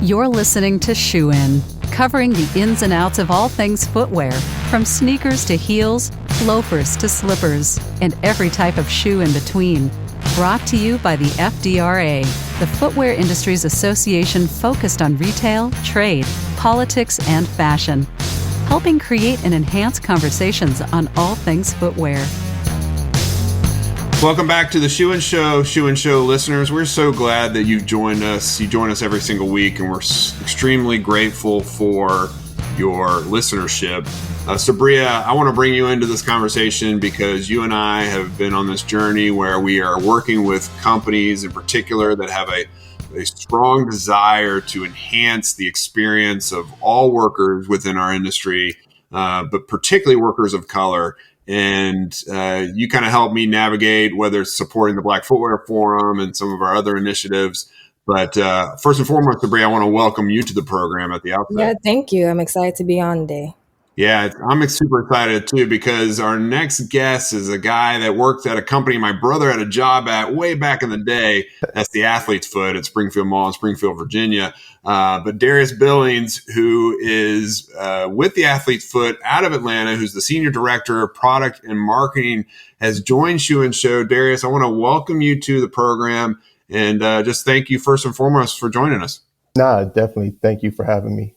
You're listening to Shoe In, covering the ins and outs of all things footwear, from sneakers to heels, loafers to slippers, and every type of shoe in between. Brought to you by the FDRA, the Footwear Industries Association focused on retail, trade, politics, and fashion, helping create and enhance conversations on all things footwear. Welcome back to the Shoe and Show listeners. We're so glad that you've joined us. You join us every single week, and we're extremely grateful for your listenership. Sabria, I want to bring you into this conversation because you and I have been on this journey where we are working with companies in particular that have a strong desire to enhance the experience of all workers within our industry, but particularly workers of color. And you kind of helped me navigate whether it's supporting the Black Footwear Forum and some of our other initiatives. But first and foremost, Sabria, I want to welcome you to the program at the outset. Yeah, thank you. I'm excited to be on today. Yeah, I'm super excited too because our next guest is a guy that worked at a company my brother had a job at way back in the day. That's the Athlete's Foot at Springfield Mall in Springfield, Virginia. But Darius Billings, who is with the Athlete's Foot out of Atlanta, who's the Senior Director of Product and Marketing, has joined Shoe and Show. Darius, I want to welcome you to the program and just thank you first and foremost for joining us. Nah, definitely. Thank you for having me.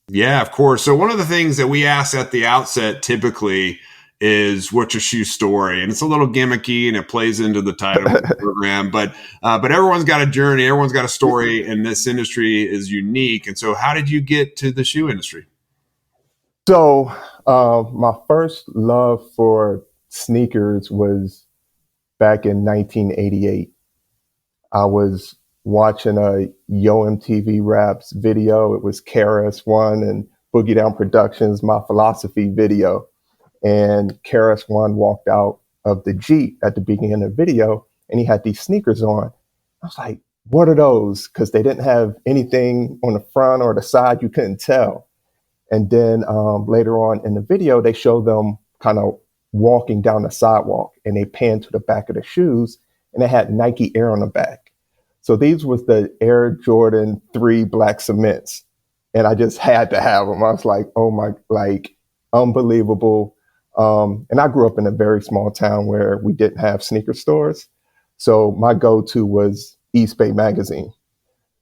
Yeah, of course. So one of the things that we ask at the outset typically is what's your shoe story? And it's a little gimmicky and it plays into the title of the program, but everyone's got a journey. Everyone's got a story, and this industry is unique. And so how did you get to the shoe industry? So my first love for sneakers was back in 1988. I was watching a Yo MTV Raps video. It was KRS-One and Boogie Down Productions, My Philosophy video. And KRS-One walked out of the Jeep at the beginning of the video, and he had these sneakers on. I was like, what are those? Because they didn't have anything on the front or the side. You couldn't tell. And then later on in the video, they show them kind of walking down the sidewalk, and they pan to the back of the shoes, and they had Nike Air on the back. So these was the Air Jordan 3 black cements. And I just had to have them. I was like, oh my, like unbelievable. And I grew up in a very small town where we didn't have sneaker stores. So my go-to was East Bay Magazine.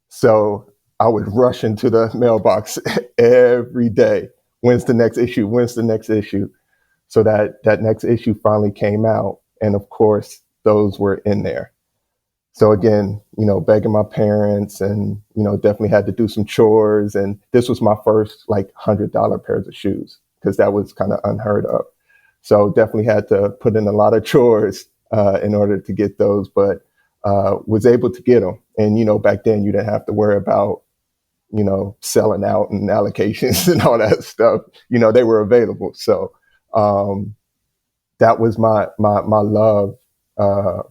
So I would rush into the mailbox every day. When's the next issue? When's the next issue? So that next issue finally came out. And of course, those were in there. So again, begging my parents and, definitely had to do some chores. And this was my first like $100 pairs of shoes because that was kind of unheard of. So definitely had to put in a lot of chores in order to get those, but was able to get them. And, back then you didn't have to worry about, selling out and allocations and all that stuff. They were available. So that was my love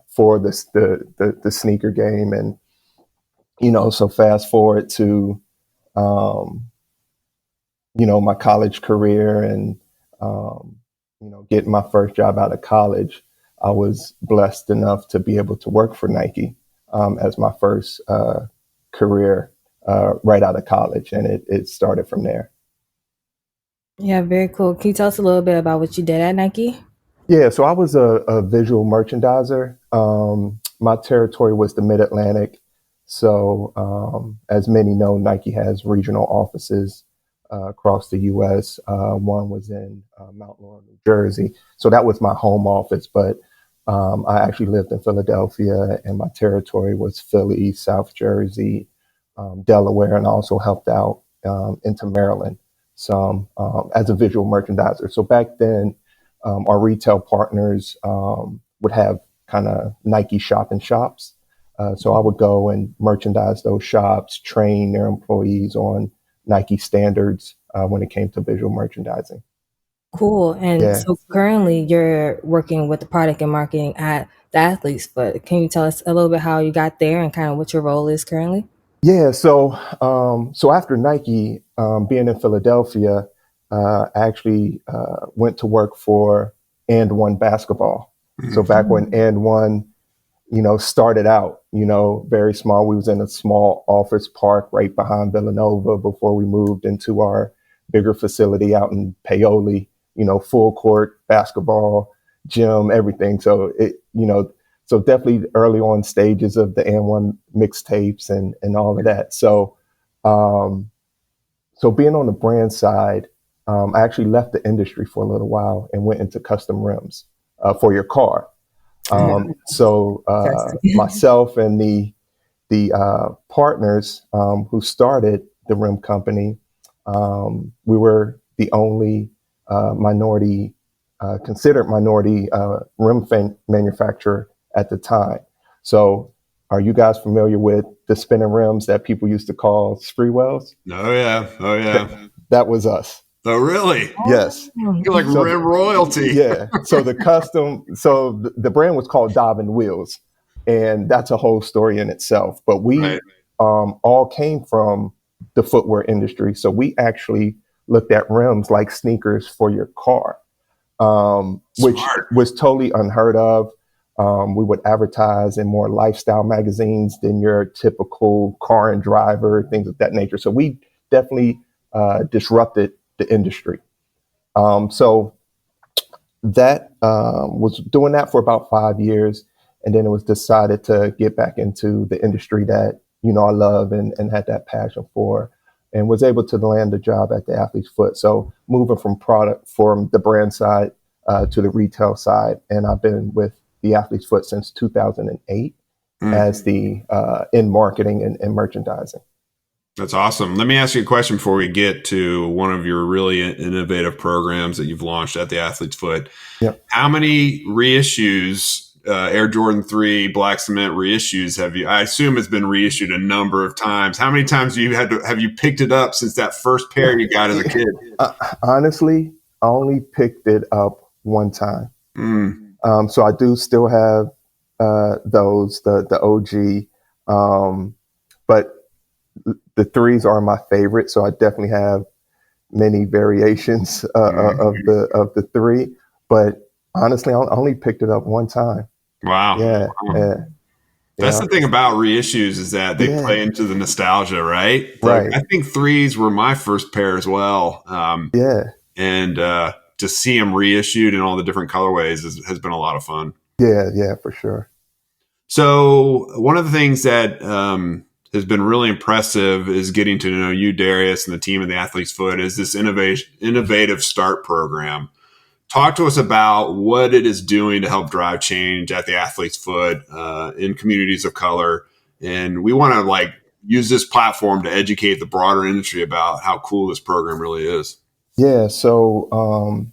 for the sneaker game. And, so fast forward to, my college career and, getting my first job out of college, I was blessed enough to be able to work for Nike as my first career right out of college. And it started from there. Yeah, very cool. Can you tell us a little bit about what you did at Nike? Yeah, so I was a visual merchandiser. My territory was the Mid-Atlantic. So as many know, Nike has regional offices across the U.S. One was in Mount Laurel, New Jersey. So that was my home office. But I actually lived in Philadelphia, and my territory was Philly, South Jersey, Delaware, and I also helped out into Maryland some as a visual merchandiser. So back then, our retail partners would have kind of Nike shop and shops. So I would go and merchandise those shops, train their employees on Nike standards when it came to visual merchandising. Cool. And So currently you're working with the product and marketing at the Athlete's Foot. Can you tell us a little bit how you got there and kind of what your role is currently? Yeah. So after Nike, being in Philadelphia, I actually went to work for And One Basketball. Mm-hmm. So back when And One started out, very small. We was in a small office park right behind Villanova before we moved into our bigger facility out in Paoli, full court, basketball, gym, everything. So so definitely early on stages of the N1 mixtapes and all of that. So, so being on the brand side, I actually left the industry for a little while and went into custom rims for your car. So myself and the partners who started the rim company, we were the only minority, considered minority rim manufacturer at the time. So are you guys familiar with the spinning rims that people used to call Spreewells? Oh yeah. That was us. Oh really? Yes. You're like rim royalty. Yeah. So the brand was called Dobbin Wheels, and that's a whole story in itself. But we all came from the footwear industry. So we actually looked at rims like sneakers for your car, which was totally unheard of. We would advertise in more lifestyle magazines than your typical car and driver, things of that nature. So we definitely disrupted the industry. So that was doing that for about 5 years. And then it was decided to get back into the industry that, I love and had that passion for, and was able to land a job at the Athlete's Foot. So moving from the brand side to the retail side. And I've been with the Athlete's Foot since 2008 as the in marketing and merchandising. That's awesome. Let me ask you a question before we get to one of your really innovative programs that you've launched at the Athlete's Foot. Yep. How many reissues, Air Jordan 3 Black Cement reissues have you? I assume it's been reissued a number of times. How many times have you picked it up since that first pair you got as a kid? Honestly, I only picked it up one time. So I do still have those, the OG, but the threes are my favorite. So I definitely have many variations of the three, but honestly, I only picked it up one time. Wow. Yeah. That's the thing about reissues is that they play into the nostalgia, right? Right. I think threes were my first pair as well. And to see them reissued in all the different colorways has been a lot of fun. Yeah, for sure. So one of the things that has been really impressive is getting to know you, Darius, and the team of the Athlete's Foot is this innovative START program. Talk to us about what it is doing to help drive change at the Athlete's Foot in communities of color. And we want to use this platform to educate the broader industry about how cool this program really is. Yeah. So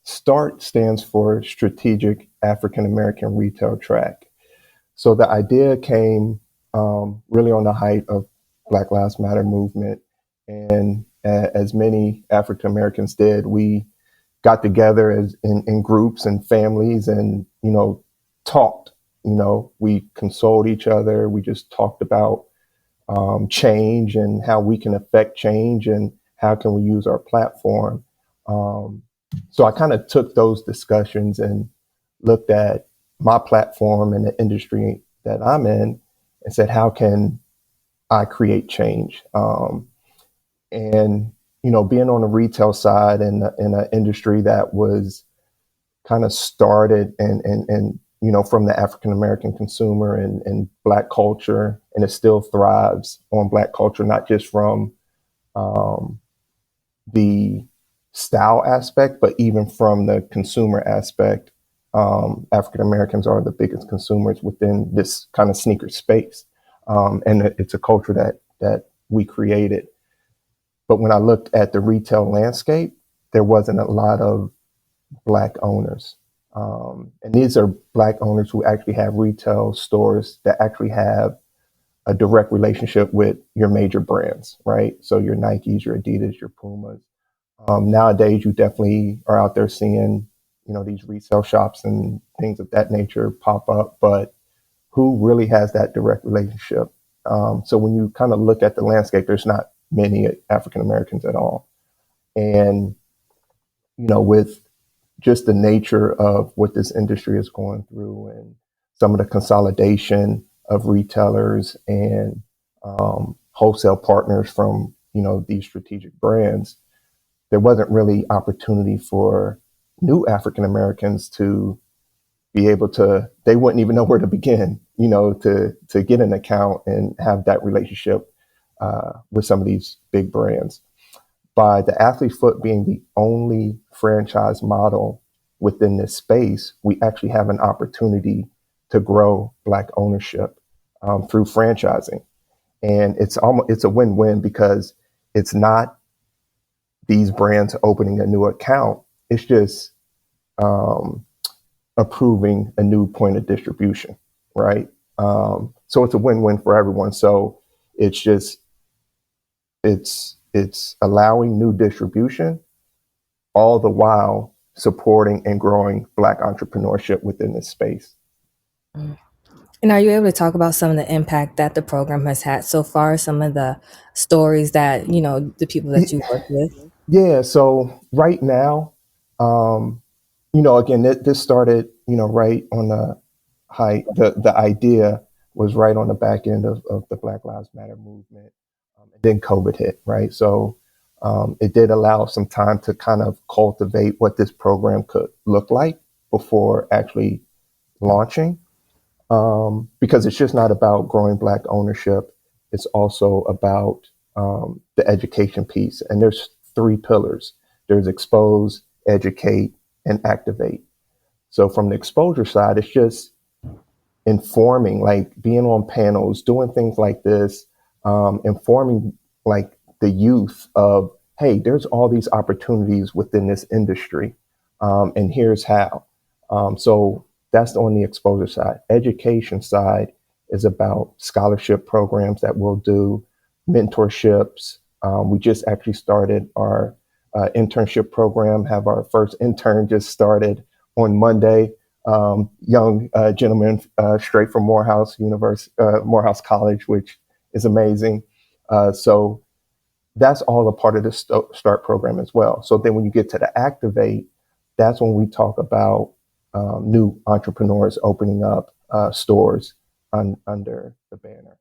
START stands for Strategic African American Retail Track. So the idea came really on the height of Black Lives Matter movement. And as many African Americans did, we got together in groups and families and, talked, we consoled each other. We just talked about change and how we can affect change and how can we use our platform. So I kind of took those discussions and looked at my platform and the industry that I'm in and said, how can I create change? And being on the retail side in an industry that was kind of started and from the African American consumer and Black culture, and it still thrives on Black culture, not just from the style aspect, but even from the consumer aspect. African Americans are the biggest consumers within this kind of sneaker space, and it's a culture that we created. But when I looked at the retail landscape, there wasn't a lot of Black owners. And these are Black owners who actually have retail stores that actually have a direct relationship with your major brands, right? So your Nikes, your Adidas, your Pumas. Nowadays, you definitely are out there seeing, these resale shops and things of that nature pop up, but who really has that direct relationship? So when you kind of look at the landscape, there's not many African Americans at all. And, with just the nature of what this industry is going through and some of the consolidation of retailers and wholesale partners from, these strategic brands, there wasn't really opportunity for new African Americans to be able to, they wouldn't even know where to begin, to get an account and have that relationship with some of these big brands. By the Athlete's Foot being the only franchise model within this space, we actually have an opportunity to grow Black ownership through franchising. And it's a win-win, because it's not these brands opening a new account. It's just approving a new point of distribution, right? So it's a win-win for everyone. So it's allowing new distribution, all the while supporting and growing Black entrepreneurship within this space. And are you able to talk about some of the impact that the program has had so far, some of the stories that, the people that you work with? Yeah, so right now, again, this started, right on the height. The idea was right on the back end of the Black Lives Matter movement. Then COVID hit, right? So it did allow some time to kind of cultivate what this program could look like before actually launching. Because it's just not about growing Black ownership. It's also about the education piece. And there's 3 pillars. There's expose, educate, and activate. So from the exposure side, it's just informing, like being on panels, doing things like this, informing like the youth of, hey, there's all these opportunities within this industry, and here's how. So that's on the exposure side. Education side is about scholarship programs that we'll do, mentorships. We just actually started our internship program, have our first intern just started on Monday. Young gentleman straight from Morehouse College, which is amazing. So that's all a part of the START program as well. So then when you get to the Activate, that's when we talk about new entrepreneurs opening up stores under the banner.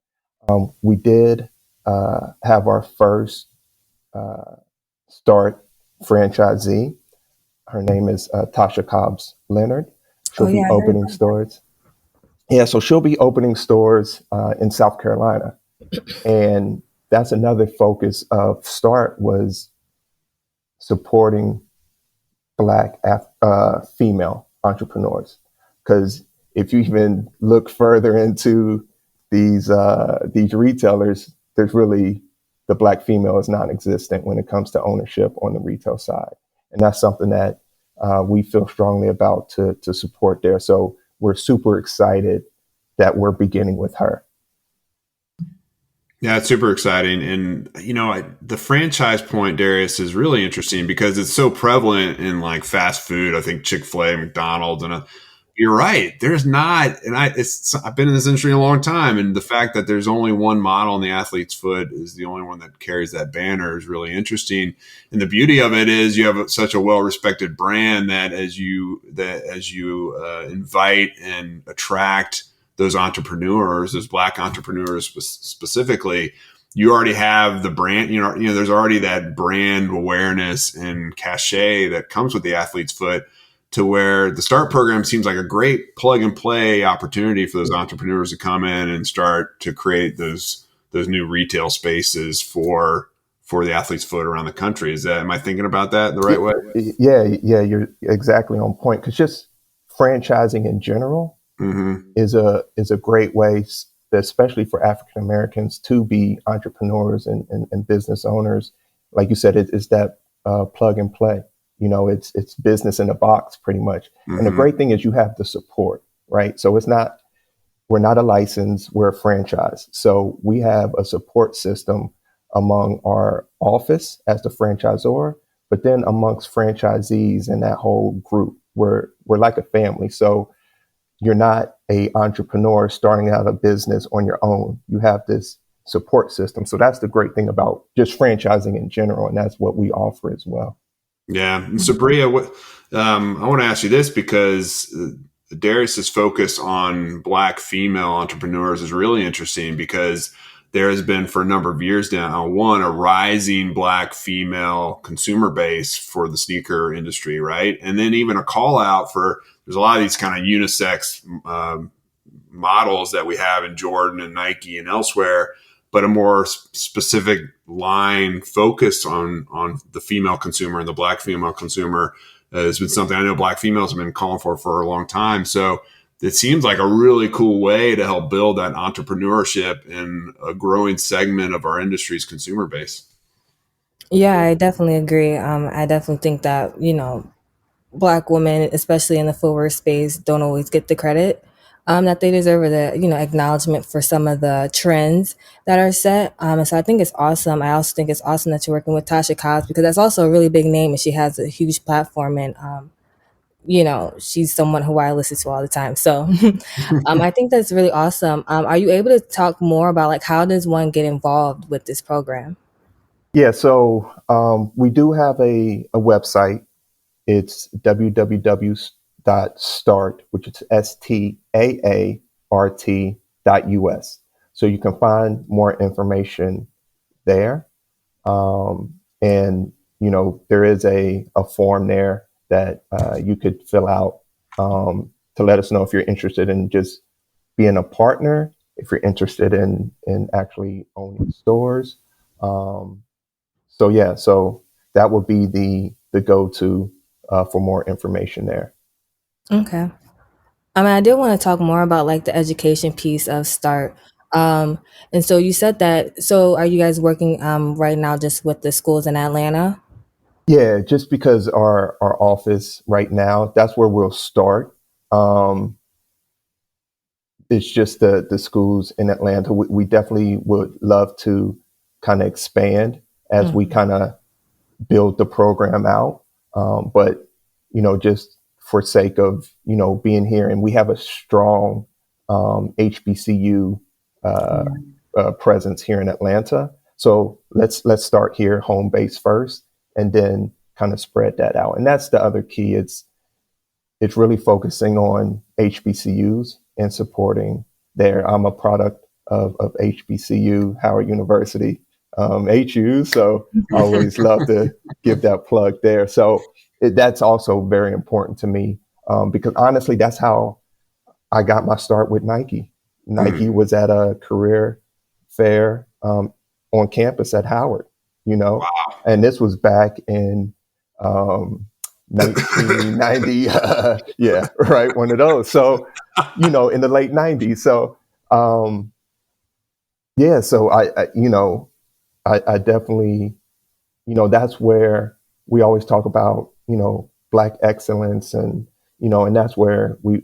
We did have our first START franchisee. Her name is Tasha Cobbs Leonard. She'll be opening stores. Yeah, so she'll be opening stores in South Carolina. And that's another focus of START, was supporting Black female entrepreneurs. Because if you even look further into these retailers, there's really, the Black female is non-existent when it comes to ownership on the retail side. And that's something that we feel strongly about to support there. So we're super excited that we're beginning with her. Yeah, it's super exciting. And, the franchise point, Darius, is really interesting because it's so prevalent in like fast food. I think Chick-fil-A, McDonald's, and you're right. There's not, and I've been in this industry a long time, and the fact that there's only one model in the Athlete's Foot is the only one that carries that banner is really interesting. And the beauty of it is you have such a well-respected brand that as you invite and attract those entrepreneurs, those Black entrepreneurs specifically, you already have the brand, there's already that brand awareness and cachet that comes with the Athlete's Foot, to where the START program seems like a great plug and play opportunity for those entrepreneurs to come in and start to create those new retail spaces for the Athlete's Foot around the country. Am I thinking about that the right way? Yeah, you're exactly on point. Because just franchising in general is a great way, especially for African Americans, to be entrepreneurs and business owners. Like you said, it's that plug and play. It's business in a box pretty much. And the great thing is you have the support, right? So we're not a license, we're a franchise. So we have a support system among our office as the franchisor, but then amongst franchisees and that whole group, we're like a family. So you're not a entrepreneur starting out a business on your own. You have this support system. So that's the great thing about just franchising in general. And that's what we offer as well. Yeah. And Sabria, I want to ask you this because Darius's focus on Black female entrepreneurs is really interesting because there has been for a number of years now, one, a rising Black female consumer base for the sneaker industry, right? And then even a call out for, there's a lot of these kind of unisex models that we have in Jordan and Nike and elsewhere, but a more specific line focused on the female consumer and the Black female consumer has been something I know Black females have been calling for a long time. So it seems like a really cool way to help build that entrepreneurship in a growing segment of our industry's consumer base. Yeah, I definitely agree. I definitely think that, Black women, especially in the footwear space, don't always get the credit that they deserve, or the acknowledgement for some of the trends that are set. And so I think it's awesome. I also think it's awesome that you're working with Tasha Cobbs, because that's also a really big name and she has a huge platform, and she's someone who I listen to all the time. So I think that's really awesome. Are you able to talk more about, like, how does one get involved with this program? Yeah, so we do have a website. It's www.start, which is STAART.us. So you can find more information there. And, there is a form there that you could fill out to let us know if you're interested in just being a partner, if you're interested in actually owning stores. So that would be the go-to for more information there. Okay. I did want to talk more about, like, the education piece of Start. And so you said that, so are you guys working right now just with the schools in Atlanta? Yeah, just because our office right now, that's where we'll start. It's just the schools in Atlanta. We definitely would love to kind of expand as we kind of build the program out. But, just for sake of, being here, and we have a strong HBCU presence here in Atlanta. So let's start here, home base first, and then kind of spread that out. And that's the other key. It's really focusing on HBCUs and supporting there. I'm a product of HBCU, Howard University, HU. So I always love to give that plug there. So that's also very important to me because honestly, that's how I got my start with Nike. Nike was at a career fair on campus at Howard, Wow. and this was back in 1990. Yeah, right. One of those. So, in the late 90s. So, so I definitely, that's where we always talk about, Black excellence, and, and that's where we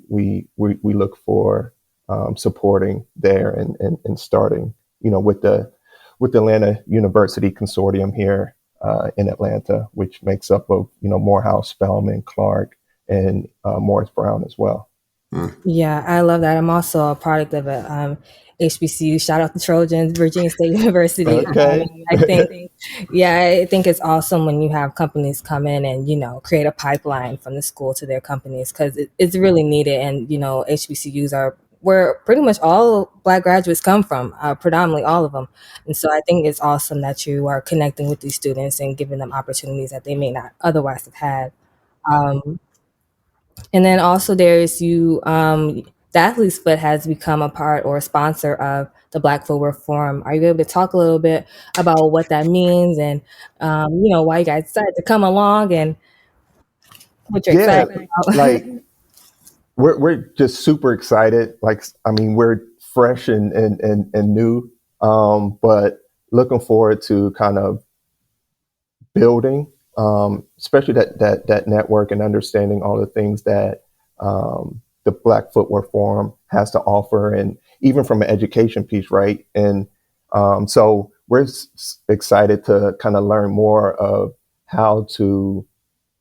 look for supporting there and starting, with the Atlanta University Consortium here in Atlanta, which makes up of, Morehouse, Spelman, Clark, and Morris Brown as well. Yeah, I love that. I'm also a product of a HBCU. Shout out to Trojans, Virginia State University. Okay. I think it's awesome when you have companies come in and, create a pipeline from the school to their companies, because it's really needed. And, HBCUs are where pretty much all Black graduates come from, predominantly all of them. And so I think it's awesome that you are connecting with these students and giving them opportunities that they may not otherwise have had. And then also there's the Athlete's Foot has become a part or a sponsor of the Black Footwear Forum. Are you able to talk a little bit about what that means, and why you guys decided to come along and what you're excited about? Like we're just super excited. Like, I mean, we're fresh and new, but looking forward to kind of building, especially that network and understanding all the things that the Black Footwear Forum has to offer, and even from an education piece, right? And so we're excited to kind of learn more of how to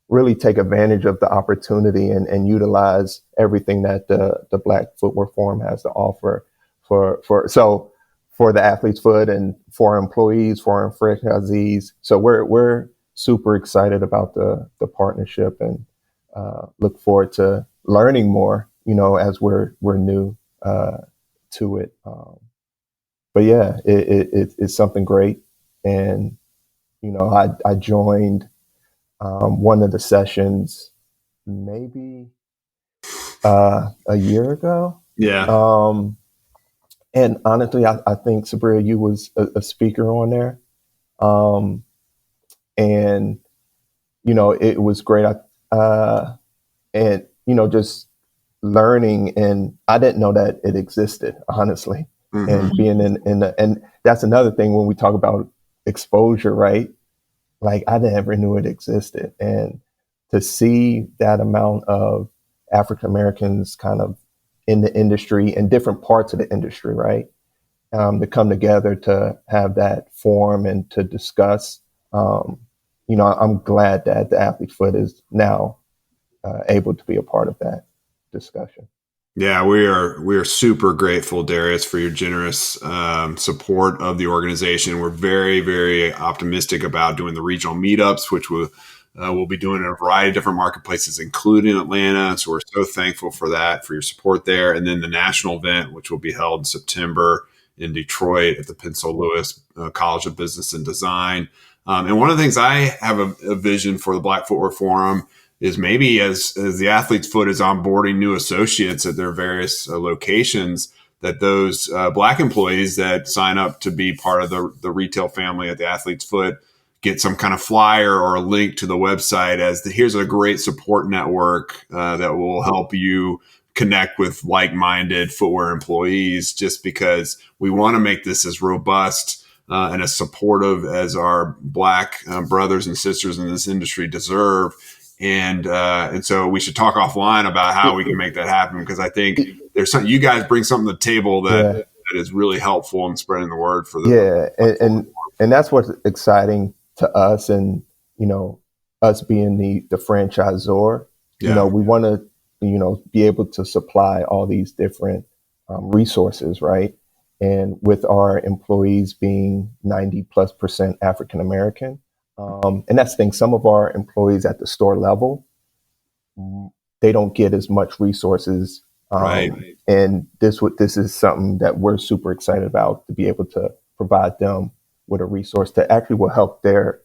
really take advantage of the opportunity and utilize everything that the Black Footwear Forum has to offer for the Athlete's Foot and for our employees, for our franchisees. So we're super excited about the partnership, and look forward to learning more as we're new to it. But yeah, it's something great. And, I joined one of the sessions maybe a year ago. Yeah. And honestly, I think, Sabria, you was a speaker on there. And, it was great. And, just learning, and I didn't know that it existed, honestly. Mm-hmm. And being and that's another thing when we talk about exposure, right? Like, I never knew it existed. And to see that amount of African Americans kind of in the industry and different parts of the industry, right? To come together to have that forum and to discuss. I'm glad that the Athlete's Foot is now able to be a part of that discussion. Yeah, we are super grateful, Darius, for your generous support of the organization. We're very, very optimistic about doing the regional meetups, which we'll be doing in a variety of different marketplaces, including Atlanta. So we're so thankful for that, for your support there. And then the national event, which will be held in September in Detroit at the Pencil Lewis College of Business and Design. And one of the things I have a vision for the Black Footwear Forum is maybe as the Athlete's Foot is onboarding new associates at their various locations, that those Black employees that sign up to be part of the retail family at the Athlete's Foot get some kind of flyer or a link to the website as here's a great support network that will help you connect with like-minded footwear employees, just because we want to make this as robust and as supportive as our Black brothers and sisters in this industry deserve. And so we should talk offline about how we can make that happen, because I think there's something you guys bring something to the table that is really helpful in spreading the word for the and that's what's exciting to us, and us being the franchisor. We want to be able to supply all these different resources, right? And with our employees being 90+% African American. And that's the thing, some of our employees at the store level, they don't get as much resources. Right. And this is something that we're super excited about, to be able to provide them with a resource that actually will help their,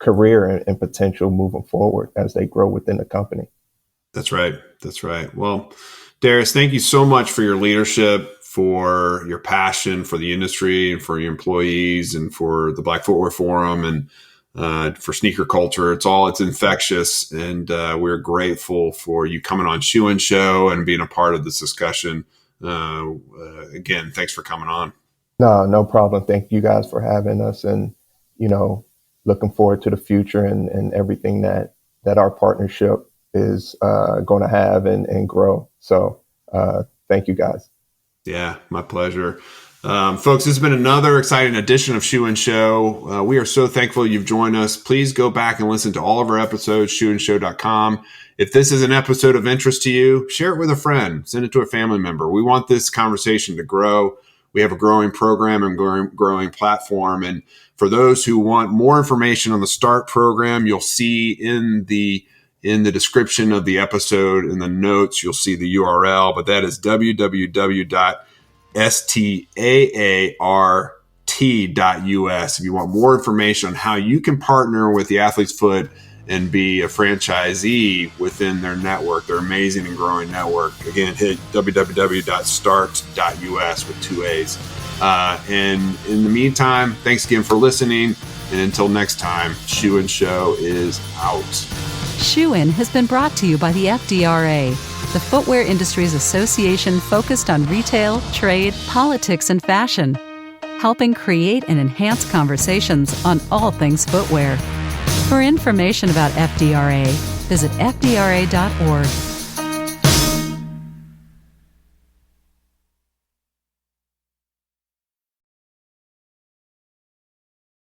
career and potential moving forward as they grow within the company. That's right. That's right. Well, Darius, thank you so much for your leadership, for your passion for the industry and for your employees and for the Black Footwear Forum and for sneaker culture. It's infectious. And we're grateful for you coming on Shoe and Show and being a part of this discussion. Again, thanks for coming on. No problem. Thank you guys for having us, and, looking forward to the future and everything that our partnership is going to have and grow. So thank you guys. Yeah, my pleasure. Folks, this has been another exciting edition of Shoe and Show. We are so thankful you've joined us. Please go back and listen to all of our episodes, shoeandshow.com. If this is an episode of interest to you, share it with a friend, send it to a family member. We want this conversation to grow. We have a growing program and growing platform. And for those who want more information on the START program, you'll see in the description of the episode, in the notes, you'll see the URL, but that is www.staart.us. If you want more information on how you can partner with the Athlete's Foot and be a franchisee within their network, their amazing and growing network, again, hit www.start.us with 2 A's. And in the meantime, thanks again for listening. And until next time, Shoe and Show is out. Shoe In has been brought to you by the FDRA, the Footwear Industries Association focused on retail, trade, politics, and fashion, helping create and enhance conversations on all things footwear. For information about FDRA, visit fdra.org.